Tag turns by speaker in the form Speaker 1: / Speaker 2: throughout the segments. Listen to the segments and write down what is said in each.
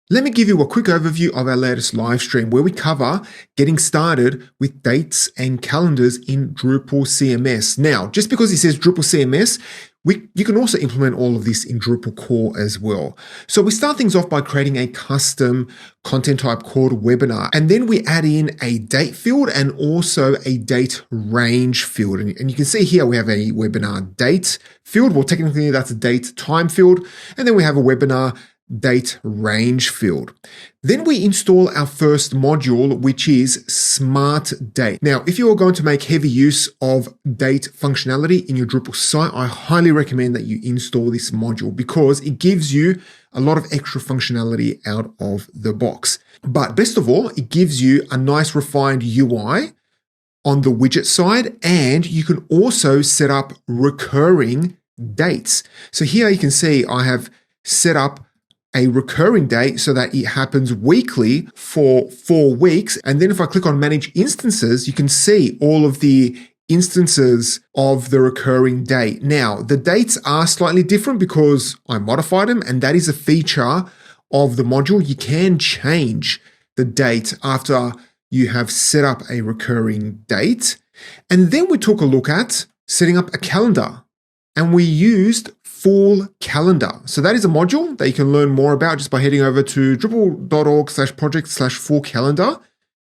Speaker 1: Let me give you a quick overview of our latest live stream where we cover getting started with dates and calendars in Drupal CMS. Now, just because it says Drupal CMS, you can also implement all of this in Drupal core as well. So we start things off by creating a custom content type called webinar, and then we add in a date field and also a date range field. And you can see here we have a webinar date field. Well, technically that's a date time field. And then we have a webinar date range field. Then we install our first module, which is Smart Date. Now, if you are going to make heavy use of date functionality in your Drupal site, I highly recommend that you install this module because it gives you a lot of extra functionality out of the box. But best of all, it gives you a nice refined UI on the widget side, and you can also set up recurring dates. So here you can see I have set up a recurring date so that it happens weekly for 4 weeks. And then if I click on manage instances, you can see all of the instances of the recurring date. Now, the dates are slightly different because I modified them, and that is a feature of the module. You can change the date after you have set up a recurring date. And then we took a look at setting up a calendar, and we used Full Calendar. So that is a module that you can learn more about just by heading over to drupal.org/project/fullcalendar.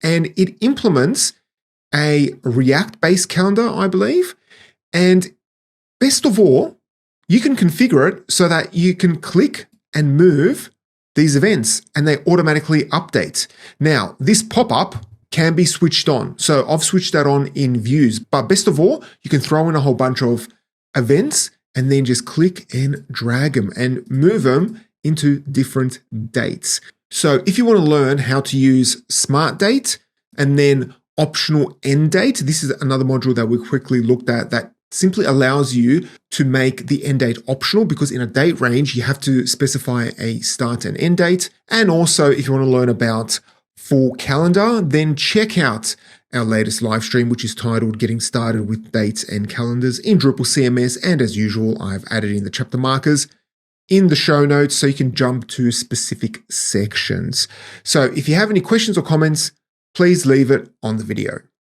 Speaker 1: And it implements a React-based calendar, I believe. And best of all, you can configure it so that you can click and move these events and they automatically update. Now, this pop-up can be switched on. So I've switched that on in Views. But best of all, you can throw in a whole bunch of events and then just click and drag them and move them into different dates. So if you want to learn how to use Smart Date and then optional end date, this is another module that we quickly looked at that simply allows you to make the end date optional, because in a date range, you have to specify a start and end date. And also if you want to learn about Full Calendar, then check out our latest live stream, which is titled Getting Started with Dates and Calendars in Drupal CMS. And as usual, I've added in the chapter markers in the show notes so you can jump to specific sections. So if you have any questions or comments, please leave it on the video.